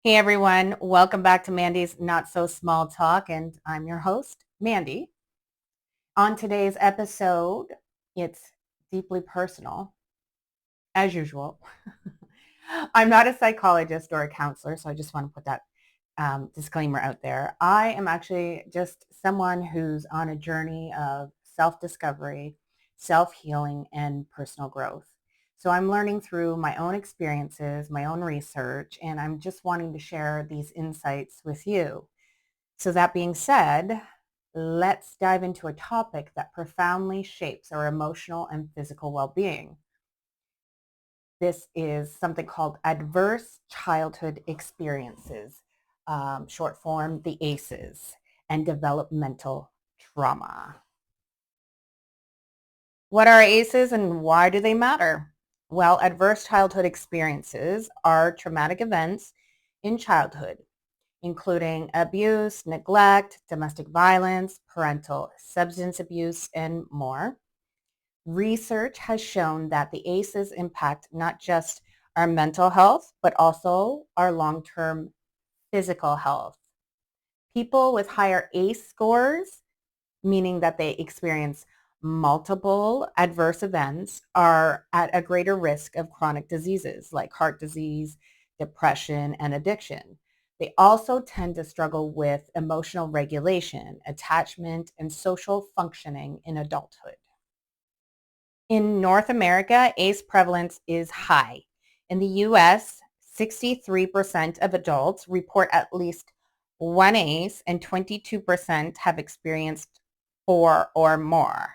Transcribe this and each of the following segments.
Hey everyone, welcome back to Mandy's Not So Small Talk, and I'm your host, Mandy's Not So Small Talk, and I'm your host, Mandy. On today's episode, it's deeply personal, as usual. I'm not a psychologist or a counselor, so I just want to put that disclaimer out there. I am actually just someone who's on a journey of self-discovery, self-healing, and personal growth. So I'm learning through my own experiences, my own research, and I'm just wanting to share these insights with you. So that being said, let's dive into a topic that profoundly shapes our emotional and physical well-being. This is something called adverse childhood experiences, short form, the ACEs, and developmental trauma. What are ACEs and why do they matter? Well, adverse childhood experiences are traumatic events in childhood, including abuse, neglect, domestic violence, parental substance abuse, and more. Research has shown that the ACEs impact not just our mental health, but also our long-term physical health. People with higher ACE scores, meaning that they experience multiple adverse events, are at a greater risk of chronic diseases like heart disease, depression, and addiction. They also tend to struggle with emotional regulation, attachment, and social functioning in adulthood. In North America, ACE prevalence is high. In the US, 63% of adults report at least one ACE and 22% have experienced four or more.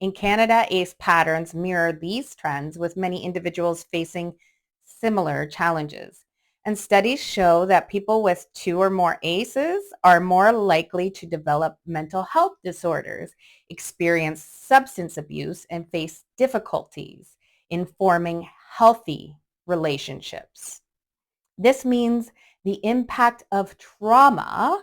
In Canada, ACE patterns mirror these trends with many individuals facing similar challenges. And studies show that people with two or more ACEs are more likely to develop mental health disorders, experience substance abuse, and face difficulties in forming healthy relationships. This means the impact of trauma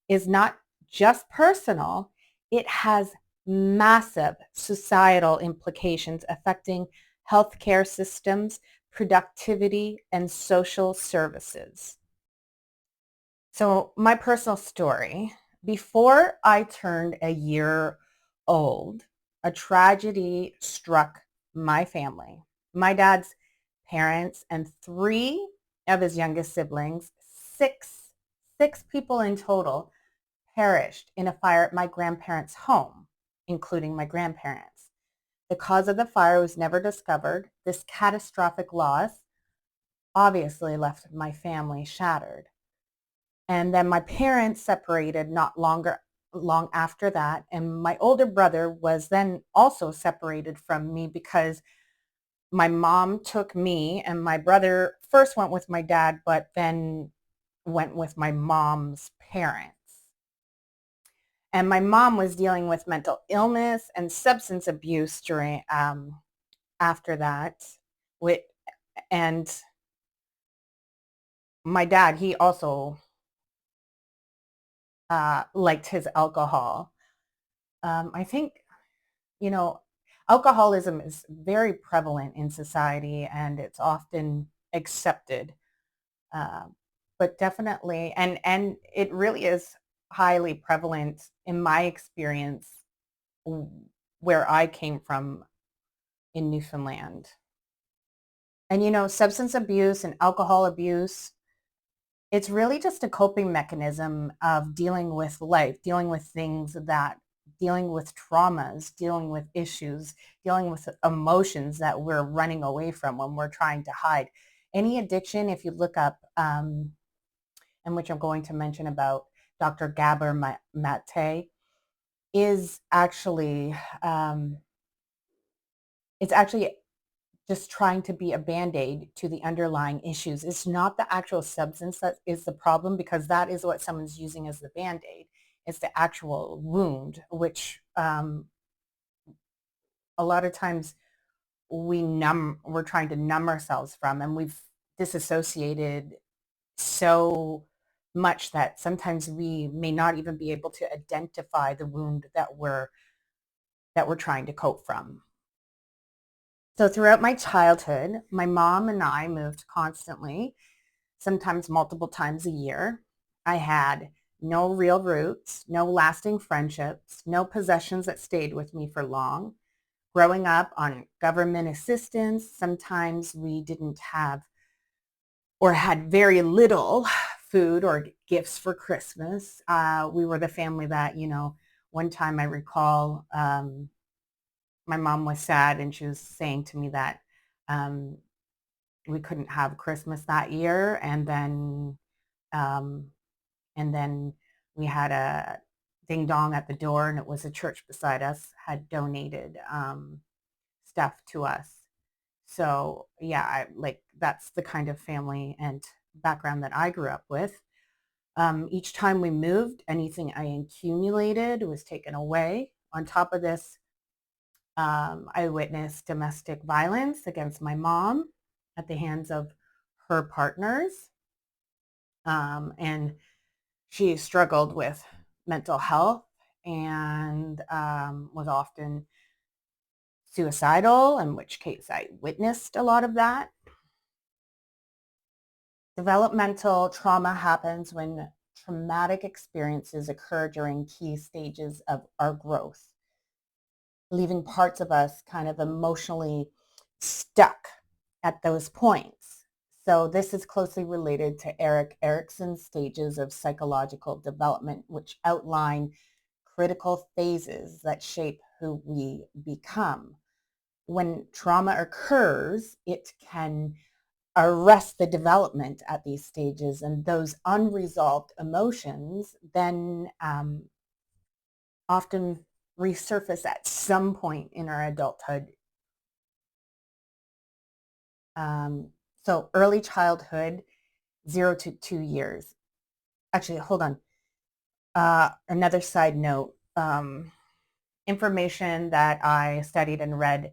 is not just personal, it has massive societal implications affecting healthcare systems, productivity, and social services. So my personal story, before I turned a year old, a tragedy struck my family. My dad's parents and three of his youngest siblings, six people in total, perished in a fire at my grandparents' home, including my grandparents. The cause of the fire was never discovered. This catastrophic loss obviously left my family shattered. And then my parents separated not long after that. And my older brother was then also separated from me because my mom took me and my brother first went with my dad, but then went with my mom's parents. And my mom was dealing with mental illness and substance abuse during after that. With and my dad, he also liked his alcohol. I think, you know, alcoholism is very prevalent in society and it's often accepted. Uh, but definitely, and it really is highly prevalent in my experience where I came from in Newfoundland. And substance abuse and alcohol abuse, it's really just a coping mechanism of dealing with life, dealing with things that, dealing with traumas, dealing with issues, dealing with emotions that we're running away from when we're trying to hide. Any addiction, if you look up, and which I'm going to mention about Dr. Gabor Maté, is actually, it's actually just trying to be a band-aid to the underlying issues. It's not the actual substance that is the problem, because that is what someone's using as the band-aid. It's the actual wound, which a lot of times we're trying to numb ourselves from, and we've disassociated so much that sometimes we may not even be able to identify the wound that we're trying to cope from. So throughout my childhood, my mom and I moved constantly. sometimes multiple times a year. I had no real roots, no lasting friendships, no possessions that stayed with me for long. Growing up on government assistance, sometimes we didn't have or had very little food or gifts for Christmas. We were the family that, one time I recall my mom was sad and she was saying to me that um, we couldn't have Christmas that year. Um, and then we had a ding dong at the door, and it was a church beside us had donated stuff to us. So yeah, that's the kind of family and background that I grew up with. Each time we moved, anything I accumulated was taken away. On top of this, I witnessed domestic violence against my mom at the hands of her partners. And she struggled with mental health and was often suicidal, in which case I witnessed a lot of that. Developmental trauma happens when traumatic experiences occur during key stages of our growth, leaving parts of us kind of emotionally stuck at those points. So this is closely related to Erik Erikson's stages of psychological development, which outline critical phases that shape who we become. When trauma occurs, it can arrest the development at these stages, and those unresolved emotions then often resurface at some point in our adulthood. Um, so early childhood, 0 to 2 years. Actually, hold on. Another side note, information that I studied and read,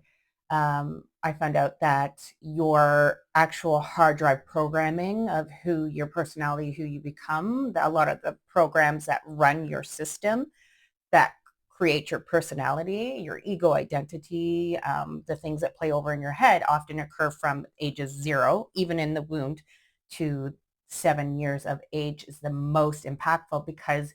I found out that your actual hard drive programming of who your personality, who you become, a lot of the programs that run your system that create your personality, your ego identity, the things that play over in your head often occur from ages 0, even in the womb, to 7 years of age is the most impactful because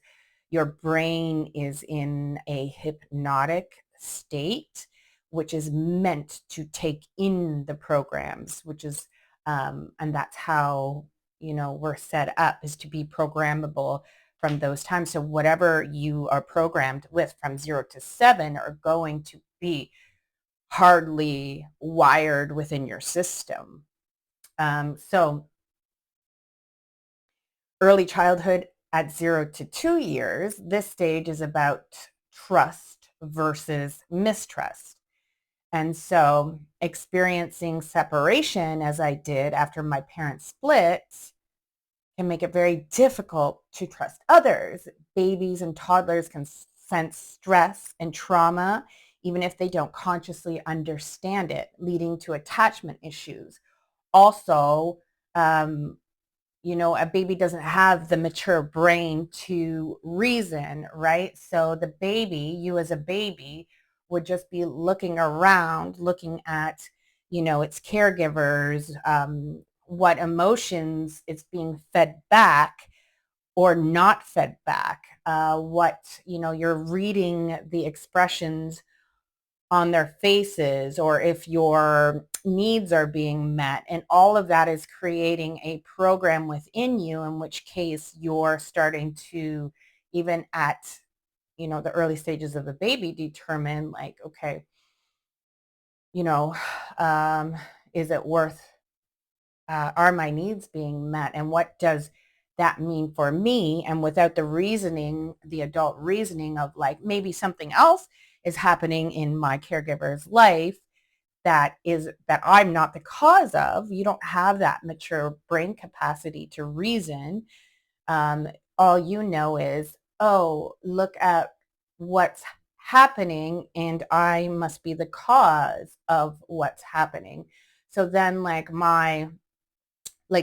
your brain is in a hypnotic state, which is meant to take in the programs, which is, and that's how, we're set up, is to be programmable from those times. So whatever you are programmed with from 0 to 7 are going to be hardly wired within your system. So early childhood at 0 to 2 years, this stage is about trust versus mistrust. And so experiencing separation as I did after my parents split can make it very difficult to trust others. Babies and toddlers can sense stress and trauma, even if they don't consciously understand it, leading to attachment issues. Also, a baby doesn't have the mature brain to reason, right? So the baby, you as a baby, would just be looking around, looking at, its caregivers, what emotions it's being fed back or not fed back, you're reading the expressions on their faces, or if your needs are being met. And all of that is creating a program within you, in which case you're starting to, even at, the early stages of the baby, determine like, okay, you know, is it worth, are my needs being met? And what does that mean for me? And without the reasoning, the adult reasoning of like, maybe something else is happening in my caregiver's life that I'm not the cause of. You don't have that mature brain capacity to reason. All you know is, oh, look at what's happening, and I must be the cause of what's happening. So then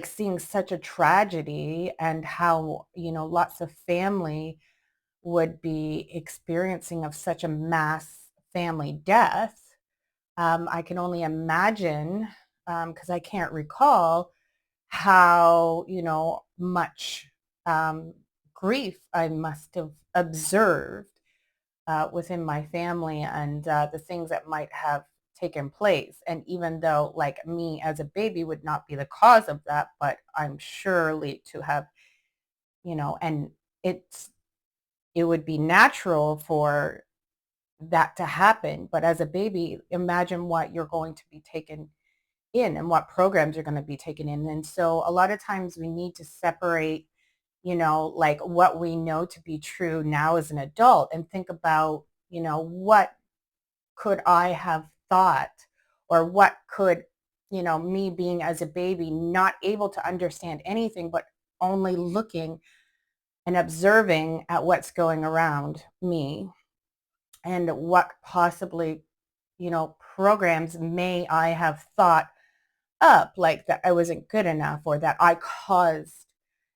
seeing such a tragedy, and how, lots of family would be experiencing of such a mass family death. I can only imagine, because I can't recall how, much grief I must have observed within my family, and the things that might have taken place. And even though, like, me as a baby would not be the cause of that, but I'm surely to have, and it's it would be natural for that to happen. But as a baby, imagine what you're going to be taken in and what programs you're going to be taken in. And so a lot of times we need to separate, like what we know to be true now as an adult, and think about, what could I have thought, or what could, me being as a baby, not able to understand anything, but only looking and observing at what's going around me, and what possibly, programs may I have thought up, like that I wasn't good enough, or that I caused.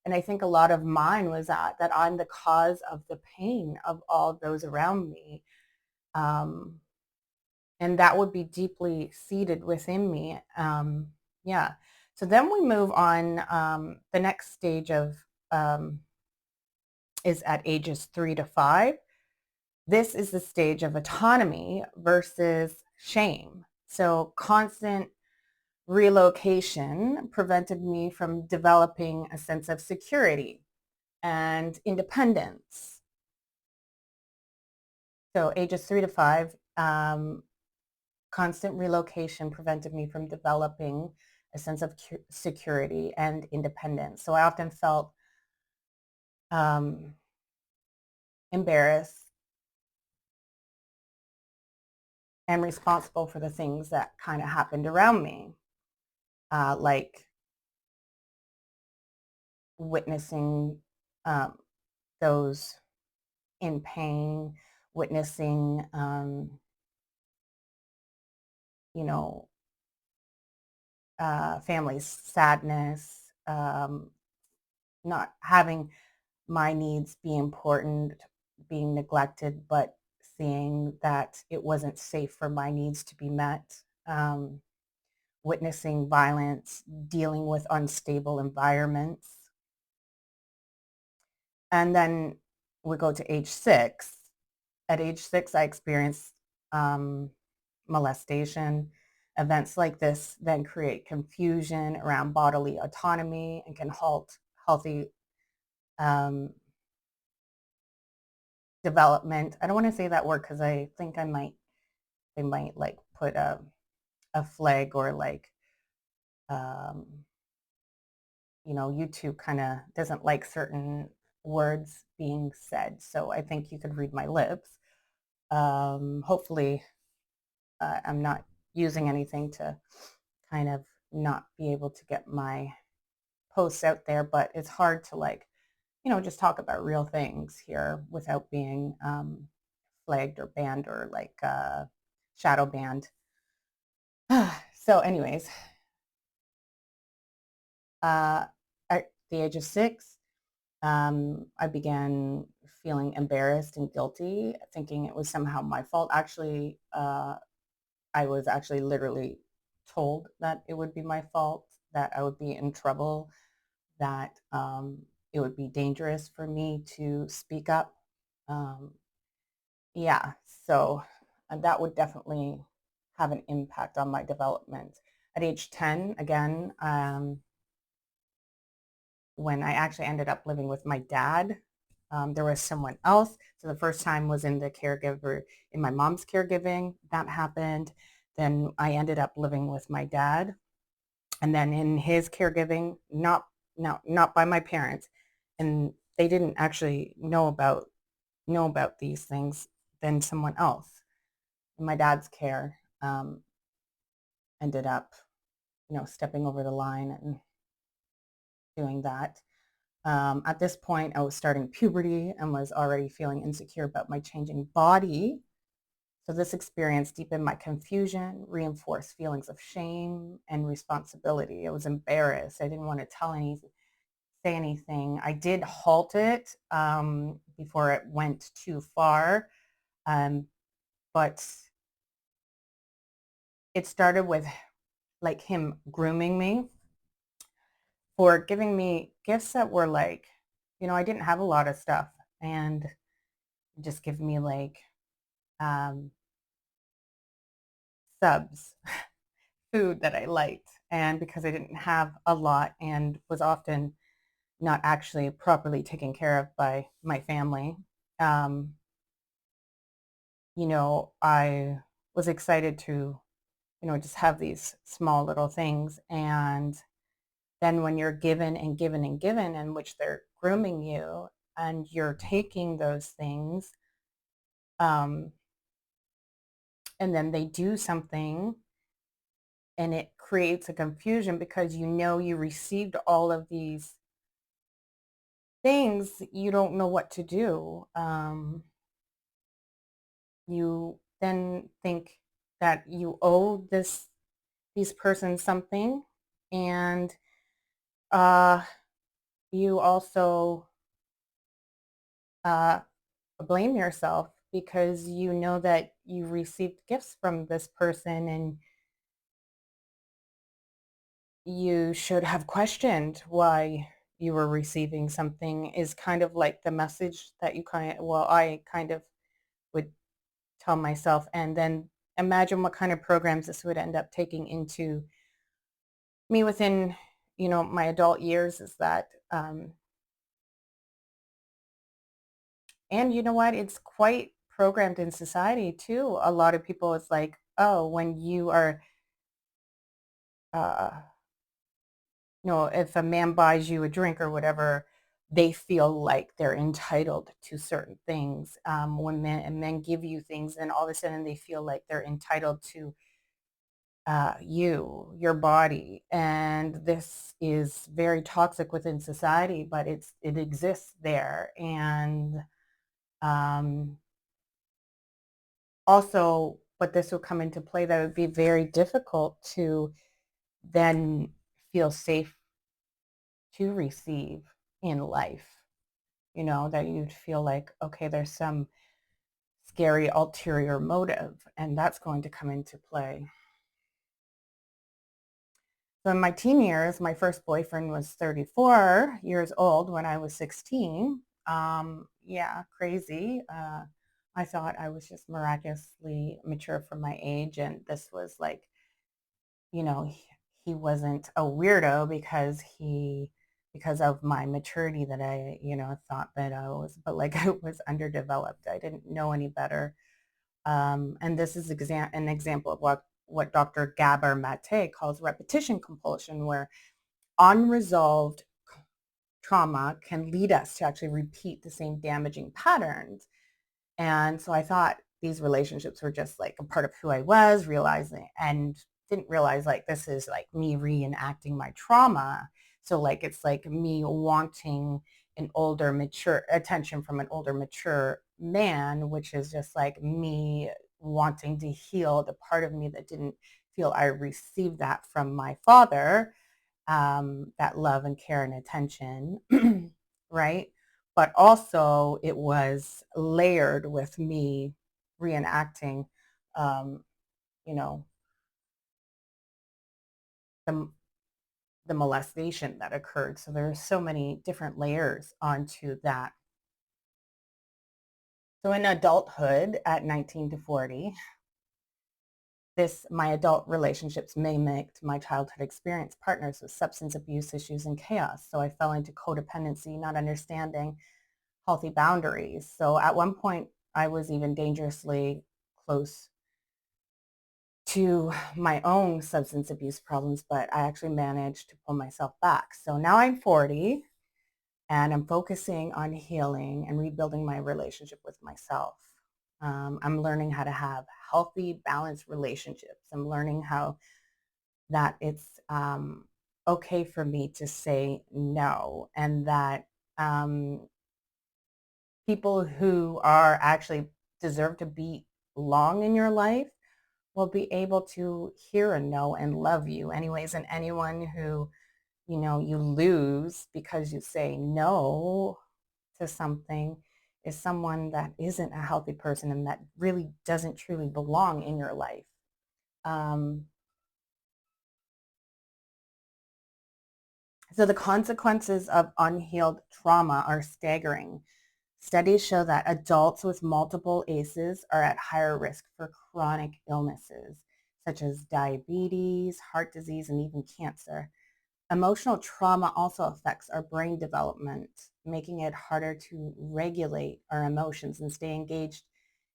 And I think a lot of mine was that I'm the cause of the pain of all those around me. Um, and that would be deeply seated within me. Yeah. So then we move on. The next stage of is at ages 3 to 5. This is the stage of autonomy versus shame. So constant relocation prevented me from developing a sense of security and independence. So ages 3 to 5, constant relocation prevented me from developing a sense of security and independence. So I often felt um, embarrassed and responsible for the things that kind of happened around me, like witnessing those in pain, witnessing, you know, family's sadness, not having my needs be important, being neglected, but seeing that it wasn't safe for my needs to be met, witnessing violence, dealing with unstable environments. And then we go to age 6. At age 6, I experienced um, molestation. Events like this then create confusion around bodily autonomy and can halt healthy um, development. I don't want to say that word because I think they might like put a flag, or like, um, YouTube kind of doesn't like certain words being said. So I think you could read my lips. Hopefully, I'm not using anything to kind of not be able to get my posts out there, but it's hard to, like, just talk about real things here without being flagged or banned, or like shadow banned. So anyways, at the age of 6, I began feeling embarrassed and guilty, thinking it was somehow my fault. Actually, I was actually literally told that it would be my fault, that I would be in trouble, that it would be dangerous for me to speak up. Um, yeah, so that would definitely have an impact on my development. At age 10, again, when I actually ended up living with my dad, there was someone else. So the first time was in my mom's caregiving. That happened. Then I ended up living with my dad, and then in his caregiving, not by my parents, and they didn't actually know about these things. Then someone else in my dad's care ended up, stepping over the line and doing that. At this point, I was starting puberty and was already feeling insecure about my changing body. So this experience deepened my confusion, reinforced feelings of shame and responsibility. I was embarrassed. I didn't want to say anything. I did halt it before it went too far, but it started with, like, him grooming me. for giving me gifts that were like, I didn't have a lot of stuff, and just give me like um, subs, food that I liked. And because I didn't have a lot and was often not actually properly taken care of by my family, um, I was excited to, just have these small little things. And then when you're given and given and given, in which they're grooming you and you're taking those things, um, and then they do something and it creates a confusion because you received all of these things, you don't know what to do. You then think that you owe these persons something, and uh, you also uh, blame yourself because you know that you received gifts from this person and you should have questioned why you were receiving something, is kind of like the message that I kind of would tell myself. And then imagine what kind of programs this would end up taking into me within, my adult years, is that, and you know what, it's quite programmed in society too. A lot of people, it's like, oh, when you are, uh, if a man buys you a drink or whatever, they feel like they're entitled to certain things. When men give you things, and all of a sudden they feel like they're entitled to your body. And this is very toxic within society, but it exists there. And um, also, but this will come into play, that it would be very difficult to then feel safe to receive in life. That you'd feel like, okay, there's some scary ulterior motive, and that's going to come into play. So in my teen years, my first boyfriend was 34 years old when I was 16. Yeah, crazy. I thought I was just miraculously mature for my age, and this was like, you know, he wasn't a weirdo because of my maturity, that I, thought that I was, but like I was underdeveloped. I didn't know any better. And this is an example of what Dr. Gabor Maté calls repetition compulsion, where unresolved trauma can lead us to actually repeat the same damaging patterns. And so I thought these relationships were just like a part of who I was, realizing, and didn't realize like this is like me reenacting my trauma. So like it's like me wanting an older, mature attention from an older, mature man, which is just like me wanting to heal the part of me that didn't feel I received that from my father, that love and care and attention, right? But also it was layered with me reenacting, um, you know, the, the molestation that occurred. So there are so many different layers onto that. So in adulthood at 19 to 40, my adult relationships mimicked my childhood experience, partners with substance abuse issues and chaos. So I fell into codependency, not understanding healthy boundaries. So at one point, I was even dangerously close to my own substance abuse problems, but I actually managed to pull myself back. So now I'm 40 and I'm focusing on healing and rebuilding my relationship with myself. I'm learning how to have healthy, balanced relationships. I'm learning how that it's okay for me to say no, and that people who are actually deserve to be long in your life will be able to hear a no and love you anyways. And anyone who, you lose because you say no to something is someone that isn't a healthy person and that really doesn't truly belong in your life. Um, So the consequences of unhealed trauma are staggering. Studies show that adults with multiple ACEs are at higher risk for chronic illnesses, such as diabetes, heart disease, and even cancer. Emotional trauma also affects our brain development, making it harder to regulate our emotions and stay engaged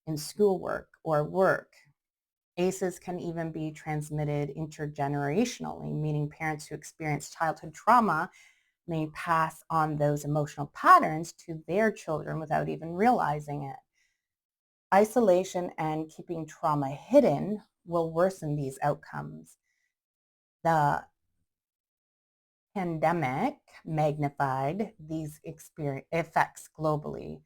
in schoolwork or work. ACEs can even be transmitted intergenerationally, meaning parents who experience childhood trauma may pass on those emotional patterns to their children without even realizing it. Isolation and keeping trauma hidden will worsen these outcomes. The pandemic magnified these effects globally,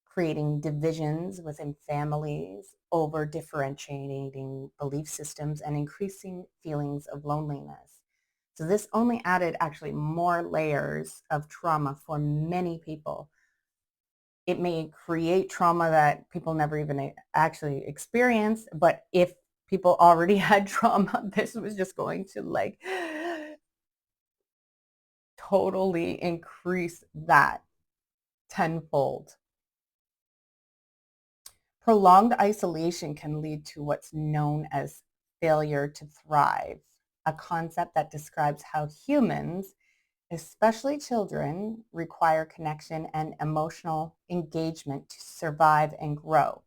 creating divisions within families, over differentiating belief systems, and increasing feelings of loneliness. So this only added actually more layers of trauma for many people. It may create trauma that people never even actually experienced, but if people already had trauma, this was just going to like totally increase that tenfold. Prolonged isolation can lead to what's known as failure to thrive, a concept that describes how humans, especially children, require connection and emotional engagement to survive and grow.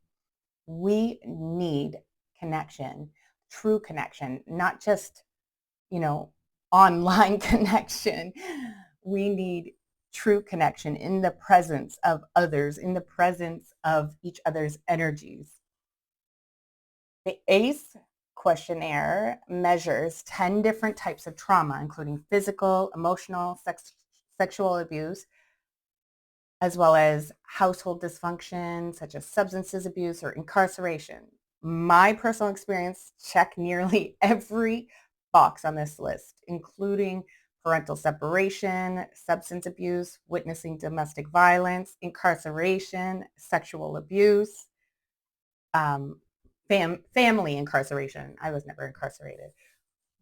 We need connection, true connection, not just, you know, online connection. We need true connection in the presence of others, in the presence of each other's energies. The ACE questionnaire measures 10 different types of trauma, including physical, emotional, sexual abuse, as well as household dysfunction, such as substances abuse or incarceration. My personal experience checked nearly every box on this list, including parental separation, substance abuse, witnessing domestic violence, incarceration, sexual abuse, um, family incarceration. I was never incarcerated.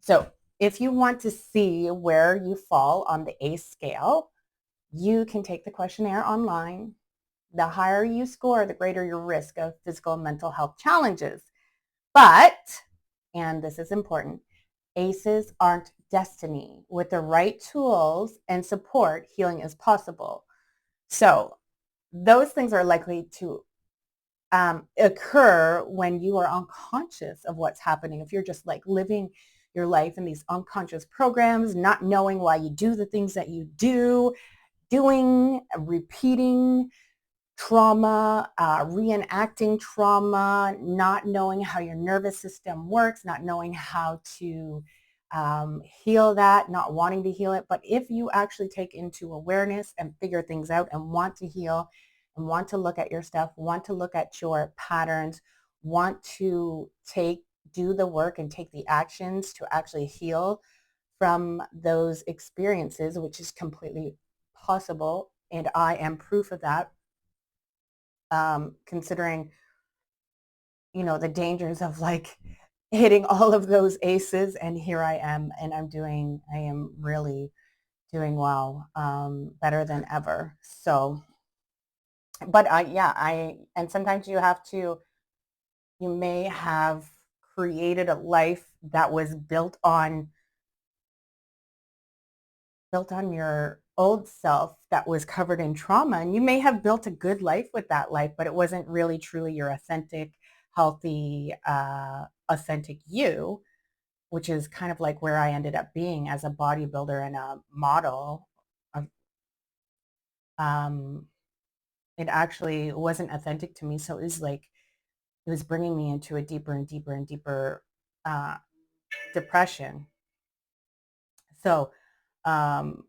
So if you want to see where you fall on the ACE scale, you can take the questionnaire online. The higher you score, the greater your risk of physical and mental health challenges. But, and this is important, ACEs aren't destiny. With the right tools and support, healing is possible. So those things are likely to occur when you are unconscious of what's happening. If you're just like living your life in these unconscious programs, not knowing why you do the things that you do, doing, repeating trauma, reenacting trauma, not knowing how your nervous system works, not knowing how to heal that, not wanting to heal it. But if you actually take into awareness and figure things out and want to heal and want to look at your stuff, want to look at your patterns, want to do the work and take the actions to actually heal from those experiences, which is completely possible. And I am proof of that, considering, the dangers of like hitting all of those aces. And here I am, and I am really doing well, better than ever. So, but and sometimes you may have created a life that was built on your old self that was covered in trauma, and you may have built a good life with that life, but it wasn't really truly your authentic, healthy, authentic you, which is kind of like where I ended up being as a bodybuilder and a model. um, it actually wasn't authentic to me, so it was bringing me into a deeper and deeper and deeper uh, depression. So um,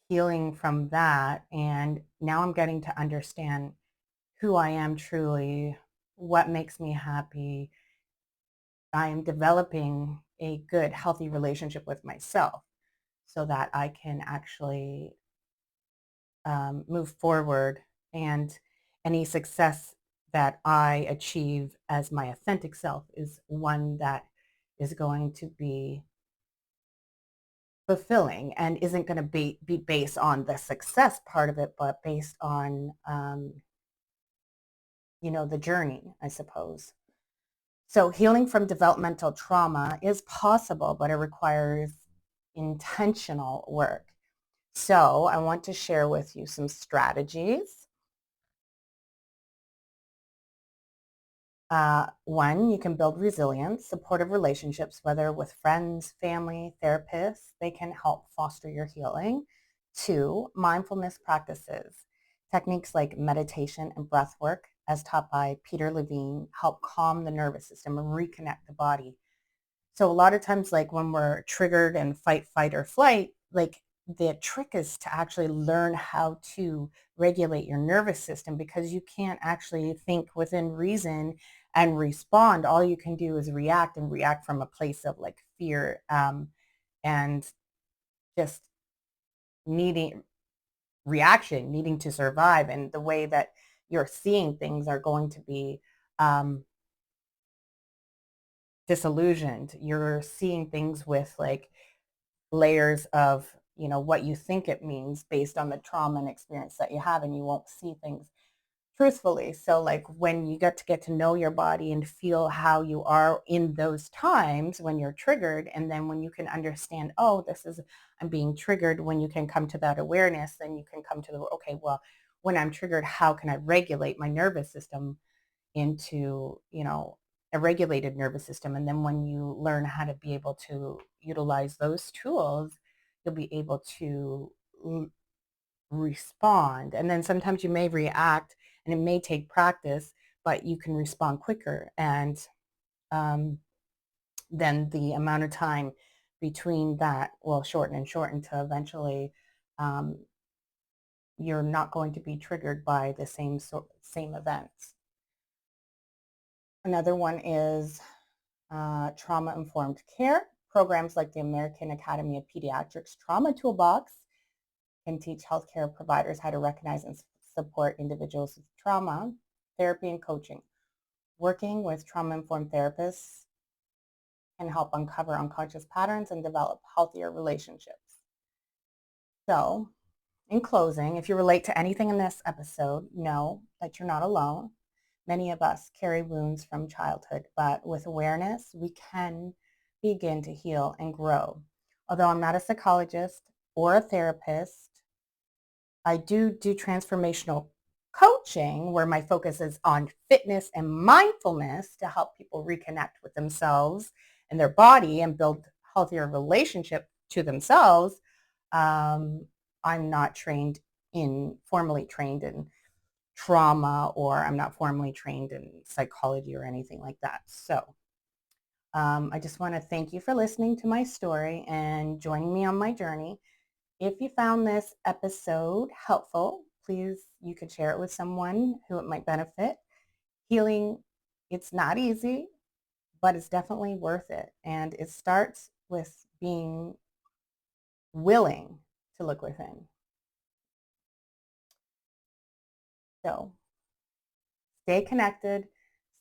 healing from that, and now I'm getting to understand who I am truly, what makes me happy. I am developing a good, healthy relationship with myself so that I can actually move forward, and any success that I achieve as my authentic self is one that is going to be fulfilling and isn't going to be based on the success part of it, but based on, the journey, I suppose. So healing from developmental trauma is possible, but it requires intentional work. So I want to share with you some strategies. One, you can build resilience, supportive relationships, whether with friends, family, therapists, they can help foster your healing. Two, mindfulness practices. Techniques like meditation and breath work, as taught by Peter Levine, help calm the nervous system and reconnect the body. So a lot of times, like when we're triggered and fight, or flight, like the trick is to actually learn how to regulate your nervous system, because you can't actually think within reason and respond. All you can do is react, and react from a place of like fear, and just needing reaction, needing to survive. And the way that you're seeing things are going to be disillusioned. You're seeing things with like layers of what you think it means based on the trauma and experience that you have, and you won't see things truthfully. So like when you get to know your body and feel how you are in those times when you're triggered, and then when you can understand, oh, this is, I'm being triggered, when you can come to that awareness, then you can come to the, okay, well, when I'm triggered, how can I regulate my nervous system into, a regulated nervous system? And then when you learn how to be able to utilize those tools, you'll be able to respond. And then sometimes you may react, and it may take practice, but you can respond quicker. And then the amount of time between that will shorten and shorten to eventually um, you're not going to be triggered by the same events. Another one is trauma-informed care. Programs like the American Academy of Pediatrics Trauma Toolbox can teach healthcare providers how to recognize and support individuals with trauma. Therapy and coaching. Working with trauma-informed therapists can help uncover unconscious patterns and develop healthier relationships. So, in closing, if you relate to anything in this episode, know that you're not alone. Many of us carry wounds from childhood, but with awareness, we can begin to heal and grow. Although I'm not a psychologist or a therapist, I do transformational coaching, where my focus is on fitness and mindfulness to help people reconnect with themselves and their body and build healthier relationship to themselves. I'm not formally trained in trauma, or I'm not formally trained in psychology or anything like that. So I just want to thank you for listening to my story and joining me on my journey. If you found this episode helpful, please, you could share it with someone who it might benefit. Healing, it's not easy, but it's definitely worth it. And it starts with being willing to look within. So stay connected,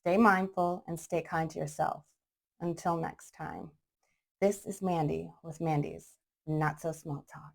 stay mindful, and stay kind to yourself. Until next time, this is Mandy with Mandy's Not So Small Talk.